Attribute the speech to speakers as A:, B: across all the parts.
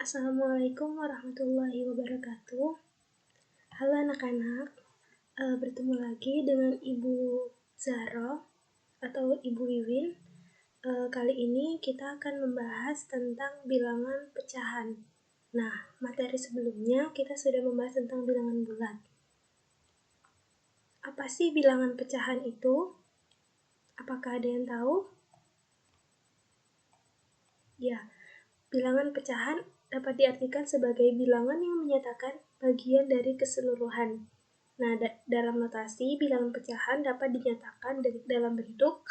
A: Assalamualaikum warahmatullahi wabarakatuh. Halo anak-anak, bertemu lagi dengan Ibu Zahra atau Ibu Wiwin. Kali ini kita akan membahas tentang bilangan pecahan. Nah, materi sebelumnya kita sudah membahas tentang bilangan bulat. Apa sih bilangan pecahan itu? Apakah ada yang tahu? Ya, bilangan pecahan dapat diartikan sebagai bilangan yang menyatakan bagian dari keseluruhan. Nah, dalam notasi, bilangan pecahan dapat dinyatakan dalam bentuk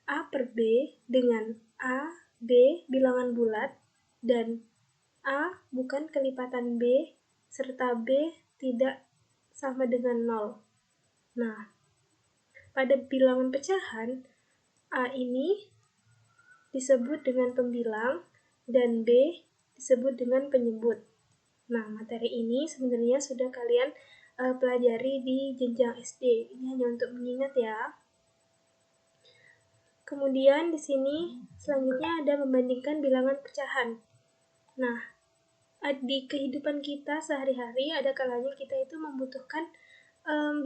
A: A per B dengan A, B bilangan bulat, dan A bukan kelipatan B, serta B tidak sama dengan 0. Nah, pada bilangan pecahan, A ini disebut dengan pembilang, dan B disebut dengan penyebut. Nah, materi ini sebenarnya sudah kalian pelajari di jenjang SD. Ini hanya untuk mengingat ya. Kemudian di sini selanjutnya ada membandingkan bilangan pecahan. Nah, di kehidupan kita sehari-hari ada kalanya kita itu membutuhkan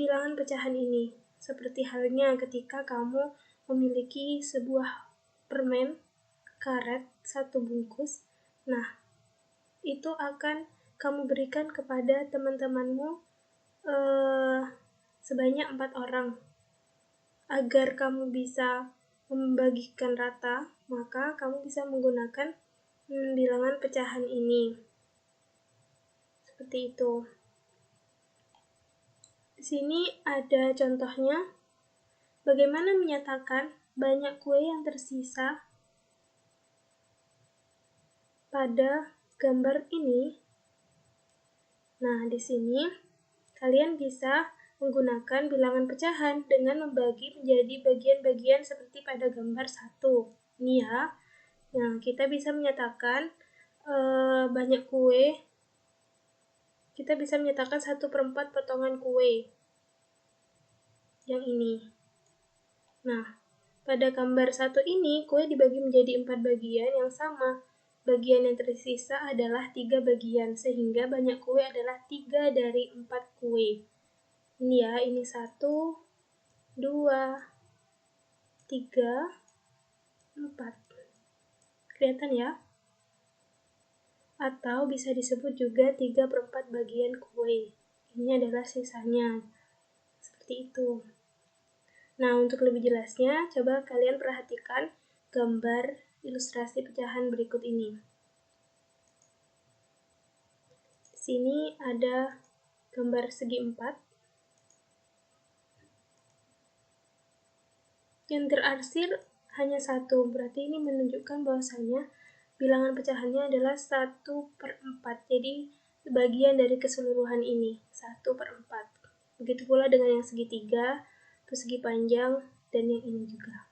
A: bilangan pecahan ini. Seperti halnya ketika kamu memiliki sebuah permen karet 1 bungkus. Nah, itu akan kamu berikan kepada teman-temanmu sebanyak 4 orang. Agar kamu bisa membagikan rata, maka kamu bisa menggunakan bilangan pecahan ini. Seperti itu. Di sini ada contohnya. Bagaimana menyatakan banyak kue yang tersisa pada gambar ini? Nah, di sini kalian bisa menggunakan bilangan pecahan dengan membagi menjadi bagian-bagian seperti pada gambar 1. Ini ya. Nah, kita bisa menyatakan banyak kue. Kita bisa menyatakan 1/4 potongan kue. Yang ini. Nah, pada gambar 1 ini, kue dibagi menjadi 4 bagian yang sama. Bagian yang tersisa adalah 3 bagian, sehingga banyak kue adalah 3 dari 4 kue. Ini ya, ini 1, 2, 3, 4. Kelihatan ya? Atau bisa disebut juga 3/4 bagian kue. Ini adalah sisanya. Seperti itu. Nah, untuk lebih jelasnya, coba kalian perhatikan gambar ilustrasi pecahan berikut ini. Di sini ada gambar segi 4. Yang terarsir hanya 1, berarti ini menunjukkan bahwasanya bilangan pecahannya adalah 1/4. Jadi, bagian dari keseluruhan ini, 1/4. Begitu pula dengan yang segitiga, persegi panjang, dan yang ini juga.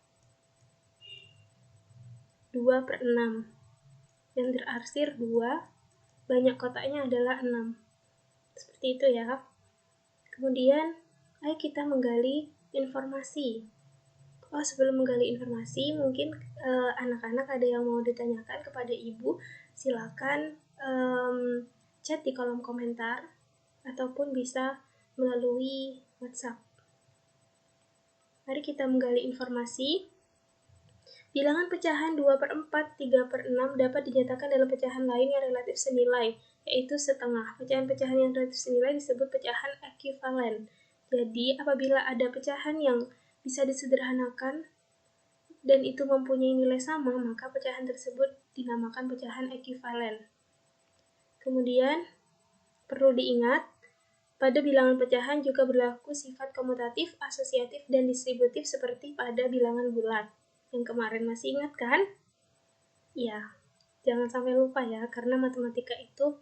A: 2/6. Yang terarsir 2, banyak kotaknya adalah 6. Seperti itu ya. Kemudian, ayo kita menggali informasi. Sebelum menggali informasi, mungkin anak-anak ada yang mau ditanyakan kepada ibu, silakan chat di kolom komentar, ataupun bisa melalui WhatsApp. Mari kita menggali informasi. Bilangan pecahan 2/4, 3/6 dapat dinyatakan dalam pecahan lain yang relatif senilai, yaitu setengah. Pecahan-pecahan yang relatif senilai disebut pecahan ekuivalen. Jadi, apabila ada pecahan yang bisa disederhanakan dan itu mempunyai nilai sama, maka pecahan tersebut dinamakan pecahan ekuivalen. Kemudian, perlu diingat, pada bilangan pecahan juga berlaku sifat komutatif, asosiatif, dan distributif seperti pada bilangan bulat. Yang kemarin masih ingat kan? Ya, jangan sampai lupa ya, karena matematika itu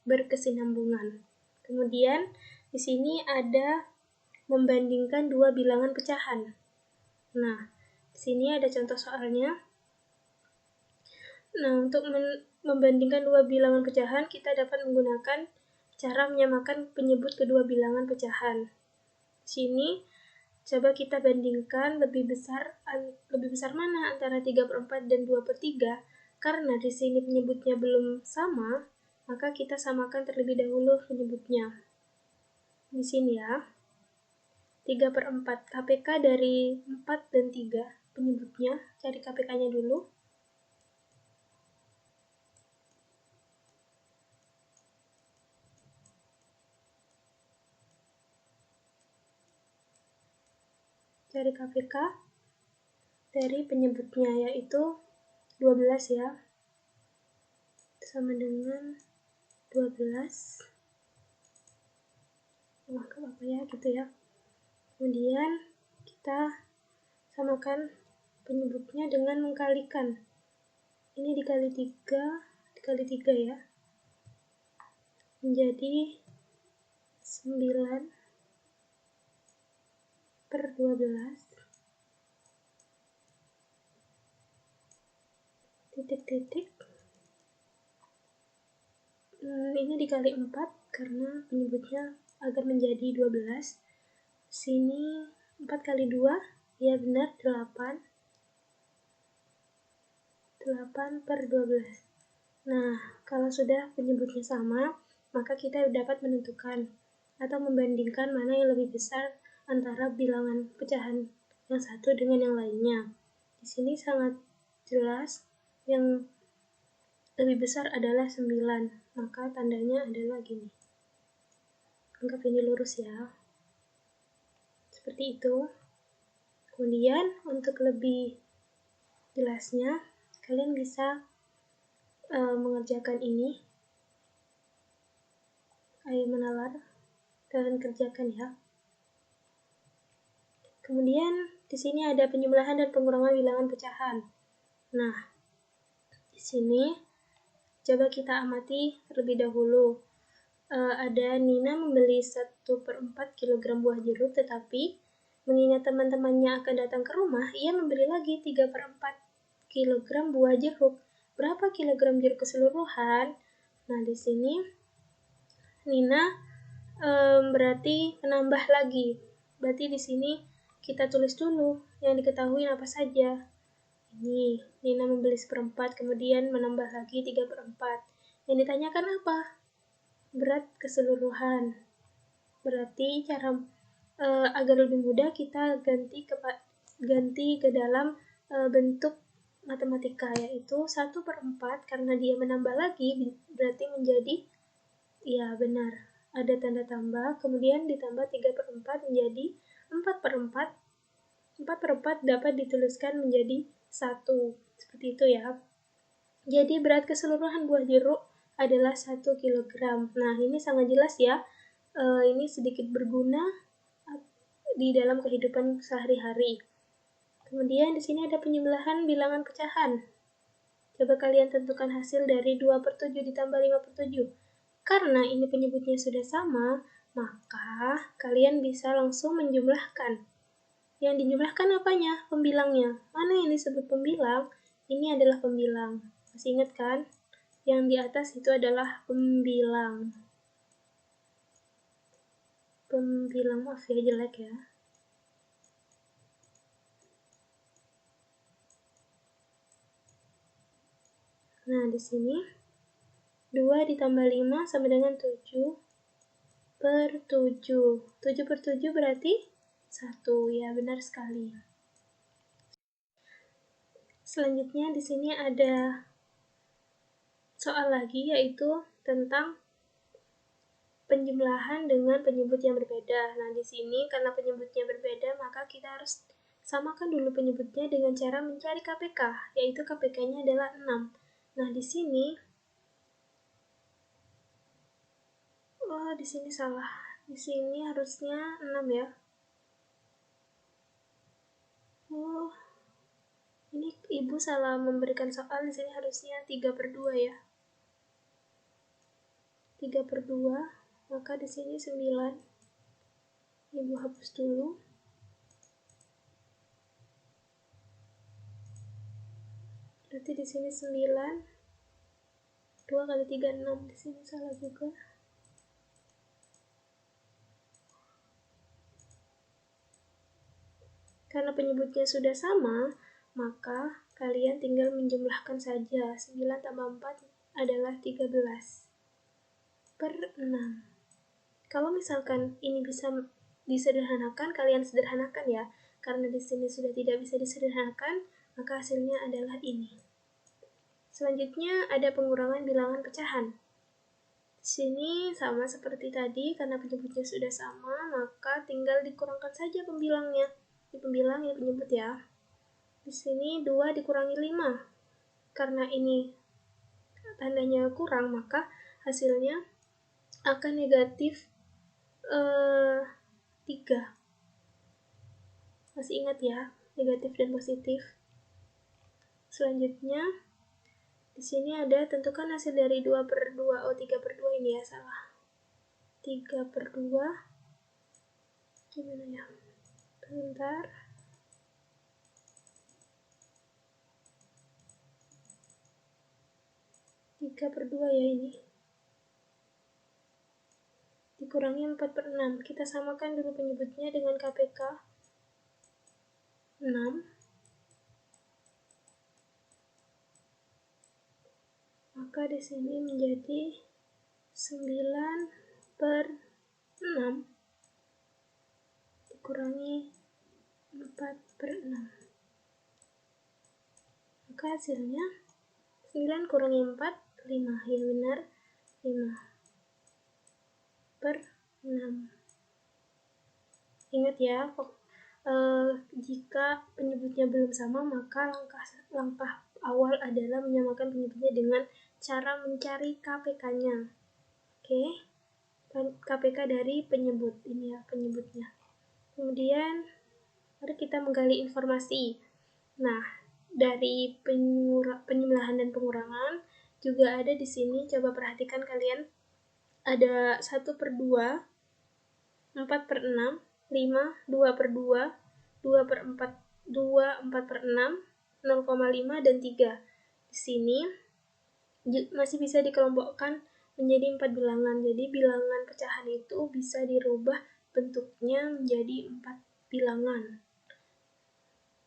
A: berkesinambungan. Kemudian, di sini ada membandingkan 2 bilangan pecahan. Nah, di sini ada contoh soalnya. Nah, untuk membandingkan 2 bilangan pecahan, kita dapat menggunakan cara menyamakan penyebut kedua bilangan pecahan. Di sini, coba kita bandingkan lebih besar mana antara 3/4 dan 2/3. karena di sini penyebutnya belum sama, maka kita samakan terlebih dahulu penyebutnya. Di sini ya, 3/4 KPK dari 4 dan 3 penyebutnya, cari KPK-nya dulu. Cari KPK dari penyebutnya, yaitu 12 ya, sama dengan 12. Apa ya, gitu ya. Kemudian kita samakan penyebutnya dengan mengkalikan. Ini dikali 3 ya, menjadi 9/12 titik-titik. Ini dikali 4 karena penyebutnya agar menjadi 12. Sini 4 kali 2, ya benar, 8. 8/12. Nah, kalau sudah penyebutnya sama, maka kita dapat menentukan atau membandingkan mana yang lebih besar antara bilangan pecahan yang satu dengan yang lainnya. Di sini sangat jelas yang lebih besar adalah 9, maka tandanya adalah gini. Anggap ini lurus ya. Seperti itu. Kemudian untuk lebih jelasnya, kalian bisa mengerjakan ini. Ayo menalar, kalian kerjakan ya. Kemudian di sini ada penjumlahan dan pengurangan bilangan pecahan. Nah, di sini coba kita amati terlebih dahulu. Ada Nina membeli 1/4 kg buah jeruk, tetapi mengingat teman-temannya akan datang ke rumah, ia membeli lagi 3/4 kg buah jeruk. Berapa kilogram jeruk keseluruhan? Nah, di sini Nina berarti menambah lagi. Berarti di sini kita tulis dulu yang diketahui apa saja. Ini Nina membeli 1/4, kemudian menambah lagi 3/4. Yang ditanyakan apa? Berat keseluruhan. Berarti cara agar lebih mudah kita ganti ke dalam bentuk matematika, yaitu 1/4 karena dia menambah lagi berarti menjadi, ya benar, ada tanda tambah, kemudian ditambah 3/4 menjadi 4/4. 4/4 dapat dituliskan menjadi 1, seperti itu ya. Jadi berat keseluruhan buah jeruk adalah 1 kg. Nah, ini sangat jelas ya. Ini sedikit berguna di dalam kehidupan sehari-hari. Kemudian di sini ada penjumlahan bilangan pecahan. Coba kalian tentukan hasil dari 2/7 ditambah 5/7. Karena ini penyebutnya sudah sama, maka kalian bisa langsung menjumlahkan. Yang dijumlahkan apanya? Pembilangnya. Mana yang disebut pembilang? Ini adalah pembilang. Masih ingat kan? Yang di atas itu adalah pembilang. Pembilang, maaf ya, jelek ya. Nah, di sini 2 ditambah 5 sama dengan 7/7. 7/7 berarti 1. Ya, benar sekali. Selanjutnya di sini ada soal lagi, yaitu tentang penjumlahan dengan penyebut yang berbeda. Nah, di sini karena penyebutnya berbeda, maka kita harus samakan dulu penyebutnya dengan cara mencari KPK, yaitu KPK-nya adalah 6. Nah, di sini di sini salah. Di sini harusnya 6 ya. Ini ibu salah memberikan soal, di sini harusnya 3/2 ya. 3/2, maka di sini 9. Ibu hapus dulu. Berarti di sini 9. 2 kali 3, 6. Di sini salah juga. Karena penyebutnya sudah sama, maka Kalian tinggal menjumlahkan saja. 9 tambah 4 adalah 13 per 6. Kalau misalkan ini bisa disederhanakan, kalian sederhanakan ya. Karena di sini sudah tidak bisa disederhanakan, maka hasilnya adalah ini. Selanjutnya ada pengurangan bilangan pecahan. Di sini sama seperti tadi, karena penyebutnya sudah sama, maka tinggal dikurangkan saja pembilangnya. Di pembilang ya penyebut ya. Di sini 2 dikurangi 5. Karena ini tandanya kurang, maka hasilnya akan negatif 3. Masih ingat ya, negatif dan positif. Selanjutnya, di sini ada tentukan hasil dari 2/2, 3/2 ini ya, salah. 3/2, gimana ya? Bentar. 3/2 ya ini. Dikurangi 4/6. Kita samakan dulu penyebutnya dengan KPK. 6. Maka di sini menjadi 9/6 dikurangi 4/6. Maka hasilnya 9 kurangi 4, 5. Ya benar, 5/6. Ingat ya, jika penyebutnya belum sama, maka langkah awal adalah menyamakan penyebutnya dengan cara mencari KPK-nya. Oke, KPK dari penyebut, ini ya penyebutnya. Kemudian, mari kita menggali informasi. Nah, dari penjumlahan dan pengurangan, juga ada di sini, coba perhatikan kalian, ada 1/2, 4/6, 5, 2/2, 2/4, 2, 4/6, 0,5, dan 3. Di sini masih bisa dikelompokkan menjadi 4 bilangan. Jadi bilangan pecahan itu bisa dirubah bentuknya menjadi 4 bilangan.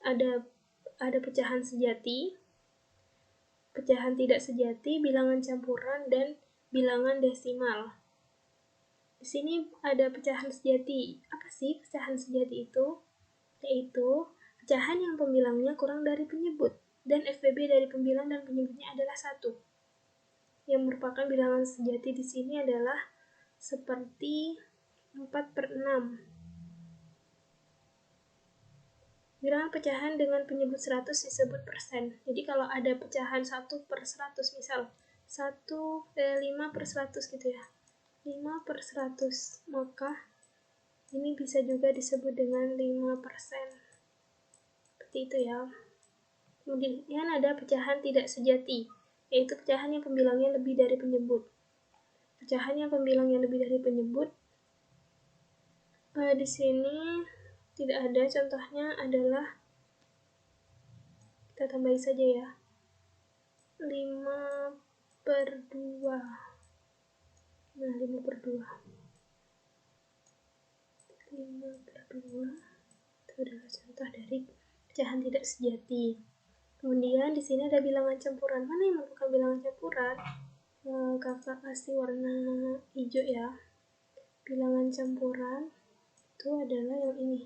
A: Ada pecahan sejati, pecahan tidak sejati, bilangan campuran, dan bilangan desimal. Di sini ada pecahan sejati. Apa sih pecahan sejati itu? Yaitu pecahan yang pembilangnya kurang dari penyebut, dan FBB dari pembilang dan penyebutnya adalah 1. Yang merupakan bilangan sejati di sini adalah seperti 4/6. Bilangan pecahan dengan penyebut 100 disebut persen. Jadi kalau ada pecahan 1/100, misal 5/100 gitu ya, 5/100, maka ini bisa juga disebut dengan 5%. Seperti itu ya. Kemudian ada pecahan tidak sejati, yaitu pecahan yang pembilangnya lebih dari penyebut. Pecahan yang pembilangnya lebih dari penyebut, di sini tidak ada. Contohnya adalah, kita tambahin saja ya, 5/2. Nah, 5/2. 5/2 itu adalah contoh dari pecahan tidak sejati. Kemudian di sini ada bilangan campuran. Mana yang merupakan bilangan campuran? Kakak kasih warna hijau ya. Bilangan campuran itu adalah yang ini.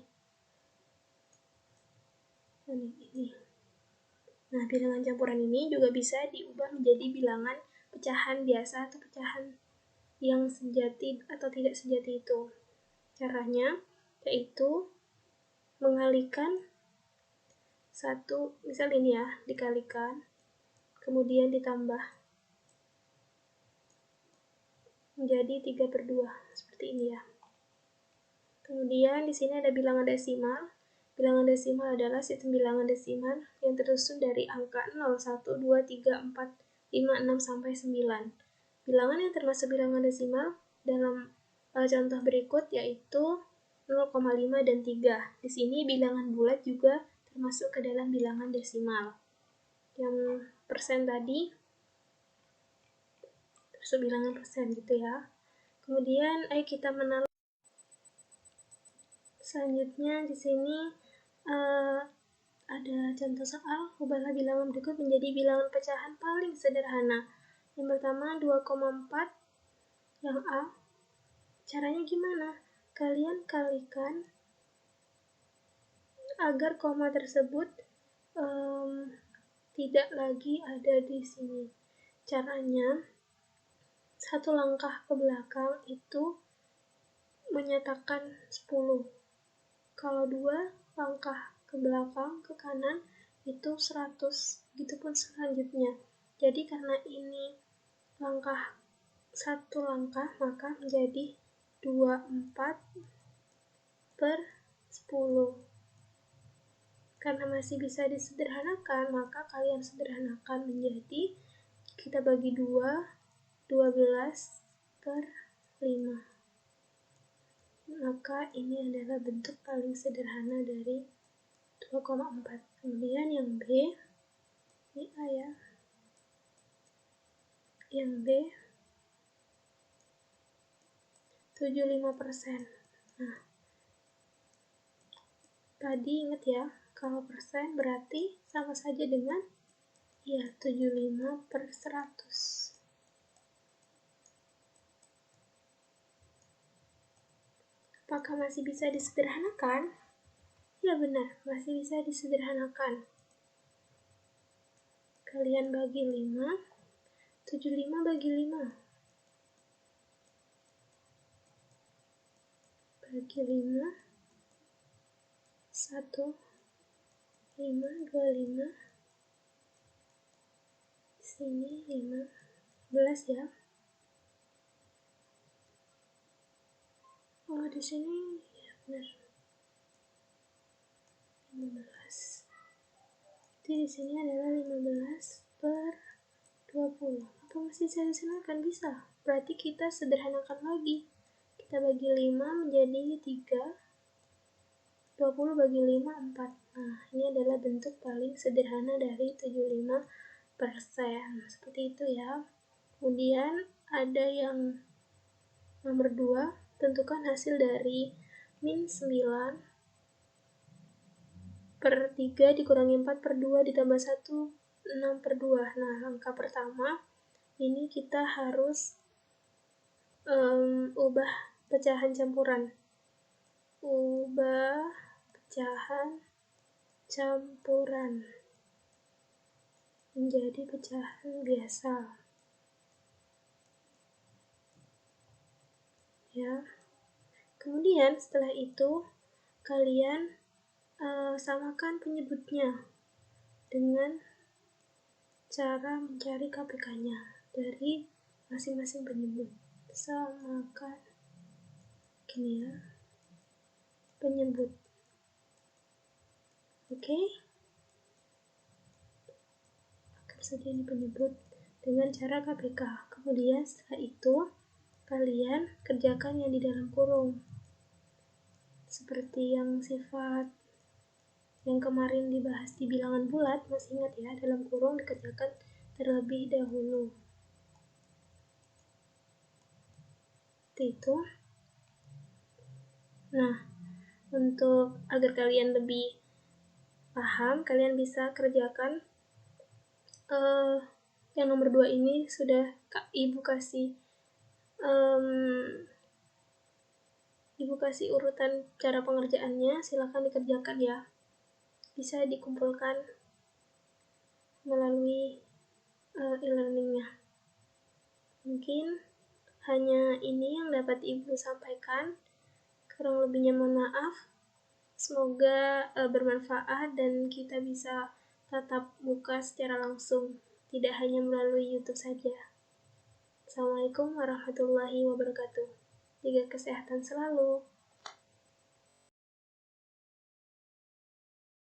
A: Nah, bilangan campuran ini juga bisa diubah menjadi bilangan pecahan biasa atau pecahan yang sejati atau tidak sejati itu. Caranya yaitu mengalihkan satu, misal ini ya, dikalikan, kemudian ditambah menjadi 3/2, seperti ini ya. Kemudian di sini ada bilangan desimal. Bilangan desimal adalah sistem bilangan desimal yang tersusun dari angka 0, 1, 2, 3, 4, 5, 6, sampai 9. Bilangan yang termasuk bilangan desimal dalam contoh berikut yaitu 0,5 dan 3. Di sini bilangan bulat juga termasuk ke dalam bilangan desimal. Yang persen tadi termasuk bilangan persen gitu ya. Kemudian ayo kita menambah. Selanjutnya di sini ada contoh soal, ubahlah bilangan berikut menjadi bilangan pecahan paling sederhana. Yang pertama 2,4 yang A. Caranya gimana? Kalian kalikan agar koma tersebut tidak lagi ada di sini. Caranya, satu langkah ke belakang itu menyatakan 10. Kalau 2 langkah ke belakang ke kanan itu 100. Begitupun selanjutnya. Jadi karena ini satu langkah, maka menjadi 24 per 10. Karena masih bisa disederhanakan, maka kalian sederhanakan menjadi kita bagi 2, 12 per 5. Maka ini adalah bentuk paling sederhana dari 2,4. Kemudian yang B, ini A ya. Yang B, 75%. Nah, tadi ingat ya, kalau persen berarti sama saja dengan 75 per 100. Apakah masih bisa disederhanakan? Ya benar, masih bisa disederhanakan. Kalian bagi 5, 75 bagi 5. Bagi 5, 1, 5, 25. Di sini 15 ya. Oh, di sini ya benar. 15. Jadi di sini adalah 15 per 20. Apa masih bisa disederhanakan? Bisa. Berarti kita sederhanakan lagi. Kita bagi 5 menjadi 3. 20 bagi 5, 4. Nah, ini adalah bentuk paling sederhana dari 75%. Seperti itu ya. Kemudian ada yang nomor 2, tentukan hasil dari min 9 per 3 dikurangi 4 per 2 ditambah 1, 6 per 2. Nah, angka pertama, ini kita harus ubah pecahan campuran. Ubah pecahan campuran menjadi pecahan biasa. Ya. Kemudian setelah itu, kalian samakan penyebutnya dengan cara mencari KPK-nya dari masing-masing penyebut. Samakan gini ya, penyebut. Oke? Pakai saja ini penyebut dengan cara KPK. Kemudian setelah itu, kalian kerjakan yang di dalam kurung. Seperti yang sifat yang kemarin dibahas di bilangan bulat, masih ingat ya, dalam kurung dikerjakan terlebih dahulu. Seperti itu. Nah, untuk agar kalian lebih paham, kalian bisa kerjakan yang nomor 2 ini sudah Ibu kasih urutan cara pengerjaannya, silakan dikerjakan ya. Bisa dikumpulkan melalui e-learningnya. Mungkin hanya ini yang dapat Ibu sampaikan. Kurang lebihnya mohon maaf. Semoga bermanfaat dan kita bisa tatap muka secara langsung, tidak hanya melalui YouTube saja. Assalamualaikum warahmatullahi wabarakatuh. Jaga kesehatan selalu.